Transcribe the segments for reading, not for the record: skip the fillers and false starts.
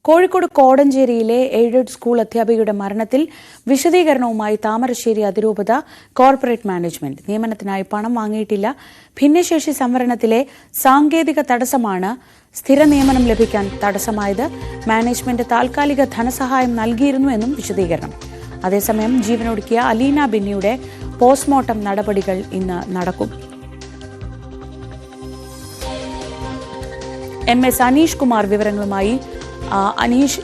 Kozhikode കോടഞ്ചേരിയിലെ aided school അധ്യാപികയുടെ മരണത്തിൽ വിശദീകരണവുമായി താമരശ്ശേരി അതിരൂപത കോർപ്പറേറ്റ് മാനേജ്മെന്റ്. നിയമനത്തിനായി പണം വാങ്ങിയിട്ടില്ല. ഭിന്നശേഷി സംവരണത്തിലെ സാങ്കേതിക തടസ്സമാണ് സ്ഥിര നിയമനം ലഭിക്കാൻ തടസ്സമായത്. മാനേജ്മെന്റ് താൽക്കാലിക ധനസഹായം നൽകിയിരുന്നുവെന്നും വിശദീകരണം. അതേസമയം ജീവനൊടുക്കിയ അലീന ബെന്നിയുടെ പോസ്റ്റ്മോർട്ടം നടപടികൾ ഇന്ന് നടക്കും. MS അനീഷ് കുമാർ വിവരങ്ങളുമായി. അനീഷ്,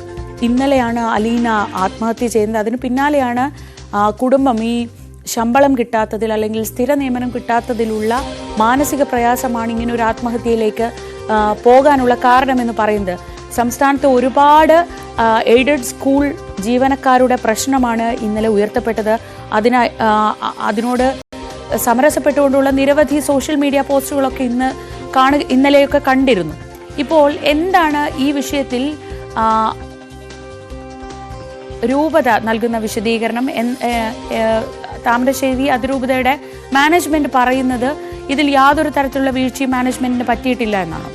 ഇന്നലെയാണ് അലീന ആത്മഹത്യ ചെയ്യുന്നത്. അതിന് പിന്നാലെയാണ് കുടുംബം ഈ ശമ്പളം കിട്ടാത്തതിൽ അല്ലെങ്കിൽ സ്ഥിര നിയമനം കിട്ടാത്തതിലുള്ള മാനസിക പ്രയാസമാണ് ഇങ്ങനെ ഒരു ആത്മഹത്യയിലേക്ക് പോകാനുള്ള കാരണമെന്ന് പറയുന്നത്. സംസ്ഥാനത്ത് ഒരുപാട് എയ്ഡഡ് സ്കൂൾ ജീവനക്കാരുടെ പ്രശ്നമാണ് ഇന്നലെ ഉയർത്തപ്പെട്ടത്. അതിനോട് സമരസപ്പെട്ടുകൊണ്ടുള്ള നിരവധി സോഷ്യൽ മീഡിയ പോസ്റ്റുകളൊക്കെ ഇന്നലെയൊക്കെ കണ്ടിരുന്നു. ഇപ്പോൾ എന്താണ് ഈ വിഷയത്തിൽ രൂപത നൽകുന്ന വിശദീകരണം? താമരശ്ശേരി അതിരൂപതയുടെ മാനേജ്മെന്റ് പറയുന്നത് ഇതിൽ യാതൊരു തരത്തിലുള്ള വീഴ്ചയും മാനേജ്മെന്റിന് പറ്റിയിട്ടില്ല എന്നാണ്.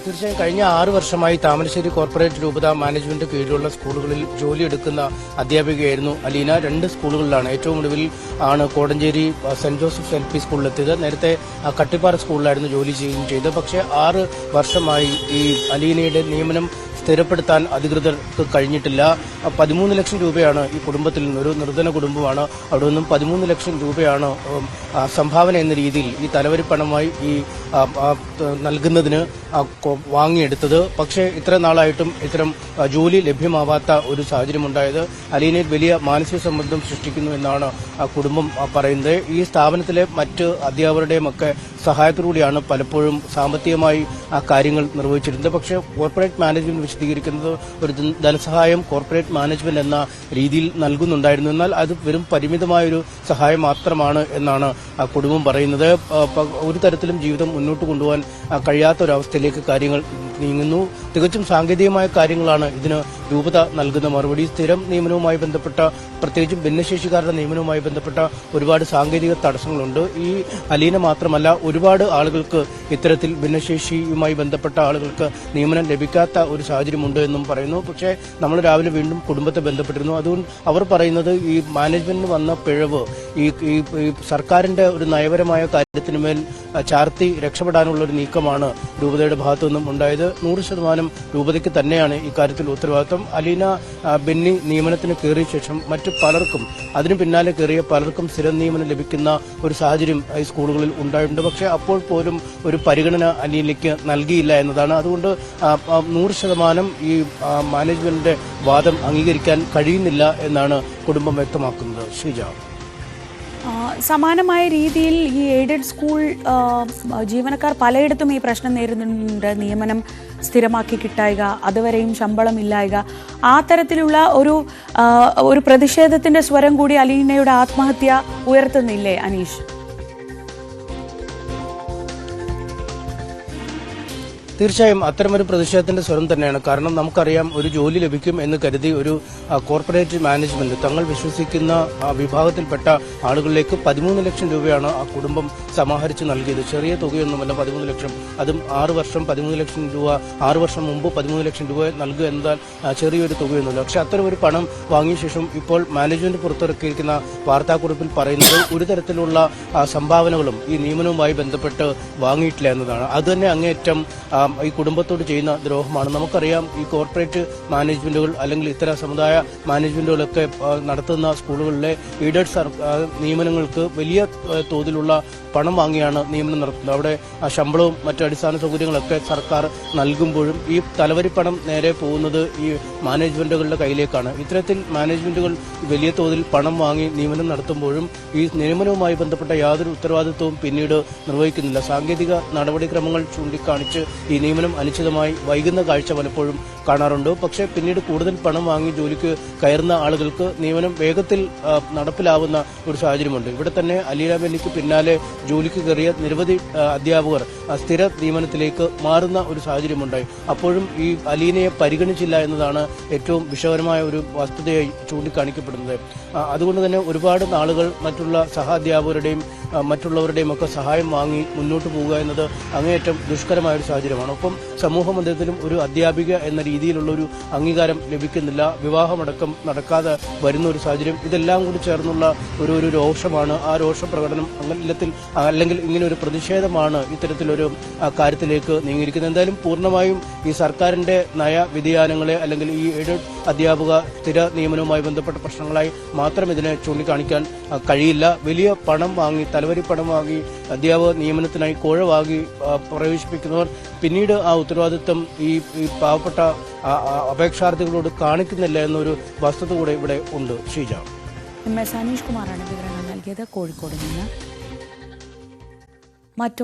തീർച്ചയായും കഴിഞ്ഞ 6 വർഷമായി താമരശ്ശേരി കോർപ്പറേറ്റ് രൂപത മാനേജ്മെന്റ് കീഴിലുള്ള സ്കൂളുകളിൽ ജോലിയെടുക്കുന്ന അധ്യാപികയായിരുന്നു അലീന. 2 സ്കൂളുകളിലാണ്. ഏറ്റവും ഒടുവിൽ ആണ് കോടഞ്ചേരി സെന്റ് ജോസഫ് LP സ്കൂളിലെത്തിയത്. നേരത്തെ കട്ടിപ്പാറ സ്കൂളിലായിരുന്നു ജോലി ചെയ്യുകയും ചെയ്തത്. പക്ഷേ 6 വർഷമായി ഈ അലീനയുടെ നിയമനം സ്ഥിരപ്പെടുത്താൻ അധികൃതർക്ക് കഴിഞ്ഞിട്ടില്ല. 13 ലക്ഷം രൂപയാണ് ഈ കുടുംബത്തിൽ നിന്ന്, ഒരു നിർധന കുടുംബമാണ്, അവിടെ നിന്നും 13 ലക്ഷം രൂപയാണ് സംഭാവന എന്ന രീതിയിൽ ഈ തലവരി പണമായി ഈ നൽകുന്നതിന് വാങ്ങിയെടുത്തത്. പക്ഷേ ഇത്ര നാളായിട്ടും ഇത്തരം ജോലി ലഭ്യമാവാത്ത ഒരു സാഹചര്യമുണ്ടായത് അലീനയിൽ വലിയ മാനസിക സമ്മർദ്ദം സൃഷ്ടിക്കുന്നു എന്നാണ് കുടുംബം പറയുന്നത്. ഈ സ്ഥാപനത്തിലെ മറ്റ് അധ്യാപകരുടെയും ഒക്കെ സഹായത്തോടുകൂടിയാണ് പലപ്പോഴും സാമ്പത്തികമായി കാര്യങ്ങൾ നിർവഹിച്ചിരുന്നത്. പക്ഷേ കോർപ്പറേറ്റ് മാനേജ്മെന്റ് വിശദീകരിക്കുന്നത് ഒരു ധനസഹായം കോർപ്പറേറ്റ് മാനേജ്മെന്റ് എന്ന രീതിയിൽ നൽകുന്നുണ്ടായിരുന്നു. എന്നാൽ അത് വെറും പരിമിതമായൊരു സഹായം മാത്രമാണ് എന്നാണ് കുടുംബം പറയുന്നത്. ഒരു തരത്തിലും ജീവിതം മുന്നോട്ട് കൊണ്ടുപോകാൻ കഴിയാത്ത ഒരവസ്ഥയിലേക്ക് കാര്യങ്ങൾ നീങ്ങുന്നു. തികച്ചും സാങ്കേതികമായ കാര്യങ്ങളാണ് ഇതിന് രൂപത നൽകുന്ന മറുപടി. സ്ഥിരം നിയമനവുമായി ബന്ധപ്പെട്ട, പ്രത്യേകിച്ചും ഭിന്നശേഷിക്കാരുടെ നിയമനവുമായി ബന്ധപ്പെട്ട ഒരുപാട് സാങ്കേതിക തടസ്സങ്ങളുണ്ട്. ഈ അലീന മാത്രമല്ല, ഒരുപാട് ആളുകൾക്ക് ഇത്തരത്തിൽ ഭിന്നശേഷിയുമായി ബന്ധപ്പെട്ട ആളുകൾക്ക് നിയമനം ലഭിക്കാത്ത ഒരു സാഹചര്യമുണ്ട് എന്നും പറയുന്നു. പക്ഷേ നമ്മൾ രാവിലെ വീണ്ടും കുടുംബത്തെ ബന്ധപ്പെട്ടിരുന്നു. അതുകൊണ്ട് അവർ പറയുന്നത് ഈ മാനേജ്മെന്റിന് വന്ന പിഴവ് ഈ സർക്കാരിന്റെ ഒരു നയപരമായ കാര്യത്തിനുമേൽ ചാർത്തി രക്ഷപ്പെടാനുള്ള ഒരു നീക്കമാണ് രൂപതയുടെ ഭാഗത്തു നിന്നും ഉണ്ടായത്. 100% രൂപതയ്ക്ക് തന്നെയാണ് ഇക്കാര്യത്തിൽ ഉത്തരവാദിത്വം. അലീന ബെന്നി നിയമനത്തിന് കയറിയ ശേഷം മറ്റു പലർക്കും, അതിനു പിന്നാലെ കയറിയ പലർക്കും സ്ഥിരം നിയമനം ലഭിക്കുന്ന ഒരു സാഹചര്യം ഈ സ്കൂളുകളിൽ ഉണ്ടായിട്ടുണ്ട്. പക്ഷേ അപ്പോൾ പോലും ഒരു പരിഗണന അലീനയ്ക്ക് നൽകിയില്ല എന്നതാണ്. അതുകൊണ്ട് 100% ഈ മാനേജ്മെന്റിന്റെ വാദം അംഗീകരിക്കാൻ കഴിയുന്നില്ല എന്നാണ് കുടുംബം വ്യക്തമാക്കുന്നത്. ശ്രീജ, സമാനമായ രീതിയിൽ ഈ എയ്ഡഡ് സ്കൂൾ ജീവനക്കാർ പലയിടത്തും ഈ പ്രശ്നം നേരിടുന്നുണ്ട്. നിയമനം സ്ഥിരമാക്കി കിട്ടായിക, അതുവരെയും ശമ്പളമില്ലായിക. ആ തരത്തിലുള്ള ഒരു പ്രതിഷേധത്തിന്റെ സ്വരം കൂടി അലീനയുടെ ആത്മഹത്യ ഉയർത്തുന്നില്ലേ അനീഷ്? തീർച്ചയായും അത്തരമൊരു പ്രതിഷേധത്തിന്റെ സ്വരം തന്നെയാണ്. കാരണം നമുക്കറിയാം, ഒരു ജോലി ലഭിക്കും എന്ന് കരുതി ഒരു കോർപ്പറേറ്റ് മാനേജ്മെന്റ് തങ്ങൾ വിശ്വസിക്കുന്ന വിഭാഗത്തിൽപ്പെട്ട ആളുകളിലേക്ക് 13 ലക്ഷം രൂപയാണ് ആ കുടുംബം സമാഹരിച്ച് നൽകിയത്. ചെറിയ തുകയൊന്നുമല്ല 13 ലക്ഷം. അതും 6 വർഷം 13 ലക്ഷം രൂപ, 6 വർഷം മുമ്പ് 13 ലക്ഷം രൂപ നൽകുക എന്നാൽ ചെറിയൊരു തുകയൊന്നുമില്ല. പക്ഷെ അത്തരം ഒരു പണം വാങ്ങിയ ശേഷം ഇപ്പോൾ മാനേജ്മെന്റ് പുറത്തിറക്കിയിരിക്കുന്ന വാർത്താക്കുറിപ്പിൽ പറയുന്നത് ഒരു തരത്തിലുള്ള സംഭാവനകളും ഈ നിയമനവുമായി ബന്ധപ്പെട്ട് വാങ്ങിയിട്ടില്ല എന്നതാണ്. അതുതന്നെ അങ്ങേയറ്റം ഈ കുടുംബത്തോട് ചെയ്യുന്ന ദ്രോഹമാണ്. നമുക്കറിയാം, ഈ കോർപ്പറേറ്റ് മാനേജ്മെന്റുകൾ അല്ലെങ്കിൽ ഇത്തരം സമുദായ മാനേജ്മെന്റുകളൊക്കെ നടത്തുന്ന സ്കൂളുകളിലെ എയ്ഡഡ് നിയമനങ്ങൾക്ക് വലിയ തോതിലുള്ള പണം വാങ്ങിയാണ് നിയമനം നടത്തുന്നത്. അവിടെ ശമ്പളവും മറ്റു അടിസ്ഥാന സൗകര്യങ്ങളൊക്കെ സർക്കാർ നൽകുമ്പോഴും ഈ തലവരി പണം നേരെ പോകുന്നത് ഈ മാനേജ്മെന്റുകളുടെ കയ്യിലേക്കാണ്. ഇത്തരത്തിൽ മാനേജ്മെന്റുകൾ വലിയ തോതിൽ പണം വാങ്ങി നിയമനം നടത്തുമ്പോഴും ഈ നിയമനവുമായി ബന്ധപ്പെട്ട യാതൊരു ഉത്തരവാദിത്വവും പിന്നീട് നിർവഹിക്കുന്നില്ല. സാങ്കേതിക നടപടിക്രമങ്ങൾ ചൂണ്ടിക്കാണിച്ച് ഈ നിയമനം അനിശ്ചിതമായി വൈകുന്ന കാഴ്ച പലപ്പോഴും കാണാറുണ്ട്. പക്ഷേ പിന്നീട് കൂടുതൽ പണം വാങ്ങി ജോലിക്ക് കയറുന്ന ആളുകൾക്ക് നിയമനം വേഗത്തിൽ നടപ്പിലാവുന്ന ഒരു സാഹചര്യമുണ്ട്. ഇവിടെ തന്നെ അലീന ബെന്നിക്ക് പിന്നാലെ ജോലിക്ക് കയറിയ നിരവധി അധ്യാപകർ സ്ഥിര നിയമനത്തിലേക്ക് മാറുന്ന ഒരു സാഹചര്യമുണ്ടായി. അപ്പോഴും ഈ അലീനയെ പരിഗണിച്ചില്ല എന്നതാണ് ഏറ്റവും വിഷകരമായ ഒരു വസ്തുതയായി ചൂണ്ടിക്കാണിക്കപ്പെടുന്നത്. അതുകൊണ്ട് തന്നെ ഒരുപാട് നാളുകൾ മറ്റുള്ള സഹാധ്യാപകരുടെയും മറ്റുള്ളവരുടെയും ഒക്കെ സഹായം വാങ്ങി മുന്നോട്ട് പോവുക എന്നത് അങ്ങേയറ്റം ദുഷ്കരമായ ഒരു സാഹചര്യമാണ്. ഒപ്പം സമൂഹ മധ്യത്തിലും ഒരു അധ്യാപിക എന്ന രീതിയിലുള്ള ഒരു അംഗീകാരം ലഭിക്കുന്നില്ല, വിവാഹമടക്കം നടക്കാതെ വരുന്ന ഒരു സാഹചര്യം. ഇതെല്ലാം കൂടി ചേർന്നുള്ള ഒരു രോഷമാണ്. ആ രോഷ പ്രകടനം അല്ലെങ്കിൽ ഇങ്ങനെ ഒരു പ്രതിഷേധമാണ് ഇത്തരത്തിലൊരു കാര്യത്തിലേക്ക് നീങ്ങിയിരിക്കുന്നത്. എന്തായാലും പൂർണ്ണമായും ഈ സർക്കാരിന്റെ നയ വ്യതിയാനങ്ങളെ അല്ലെങ്കിൽ ഈ എയ്ഡഡ് അധ്യാപക സ്ഥിര നിയമനവുമായി ബന്ധപ്പെട്ട പ്രശ്നങ്ങളായി മാത്രം ഇതിനെ ചൂണ്ടിക്കാണിക്കാൻ കഴിയില്ല. വലിയ പണം വാങ്ങി, തലവരി പണം വാങ്ങി അധ്യാപക നിയമനത്തിനായി കോഴ വാങ്ങി പ്രവേശിപ്പിക്കുന്നവർ പിന്നീട് ആ ഉത്തരവാദിത്വം ഈ പാവപ്പെട്ട അപേക്ഷാർത്ഥികളോട് കാണിക്കുന്നില്ല എന്നൊരു വസ്തുത കൂടെ ഇവിടെ ഉണ്ട്. ഷീജ. MS അനീഷ് കുമാറാണ് വിവരങ്ങൾ നൽകിയത് കോഴിക്കോട് നിന്ന്. മറ്റു